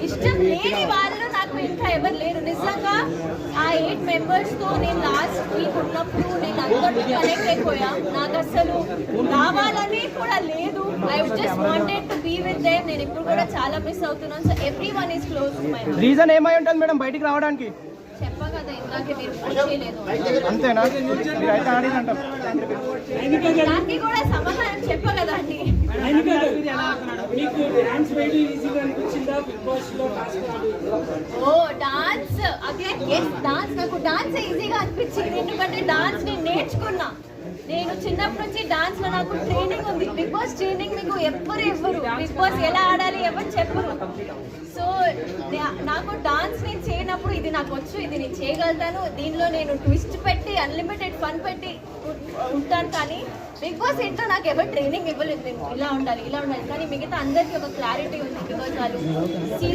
ఇష్టం లేని వాళ్ళు నాకు ఇంకా ఎవరు లేరు. నిజంగా ఆ 8 members తో నేను లాస్ట్ వీక్ ఉన్నప్పుడు నేను అందరితో కనెక్ట్ అయిపోయా. నాకు అసలు రావాలని కూడా లేదు. I just wanted to be with them. నేను ఇప్పుడు కూడా చాలా మిస్ అవుతున్నాను. So everyone is close to my heart. Reason ఏమై ఉంటుంది మేడం బయటికి రావడానికి? చెప్పా కదా ఇందాకే మీరు చేయలేదు. అంతేనా? మీరు అయితే ఆడిందంటారు. దానికి కూడా సమాధానం చెప్పా కదా అండి. ఓ డాన్స్ అగైన్ ఎస్ డాన్స్. నాకు డాన్స్ ఈజీగా అనిపించింది ఎందుకంటే డాన్స్ నేను నేర్చుకున్నా. నేను చిన్నప్పటి నుంచి డాన్స్ లో నాకు ట్రైనింగ్ ఉంది. బిగ్ బాస్ ట్రైనింగ్ మీకు ఎవ్వరు బిగ్ బాస్ ఎలా ఆడాలి ఎవరు చెప్పరు. సో నాకు డాన్స్ నేను చేయనప్పుడు ఇది నాకు వచ్చు, ఇది నేను చేయగలుగుతాను, దీనిలో నేను ట్విస్ట్ పెట్టి అన్లిమిటెడ్ ఫన్ పెట్టి ఉంటాను. కానీ బిగ్ బాస్ ఇంట్లో నాకు ఎవరు ట్రైనింగ్ ఇవ్వలేదు. నేను ఇలా ఉండాలి కానీ మిగతా అందరికీ ఒక క్లారిటీ ఉంది. బికాజ్ వాళ్ళు సీజన్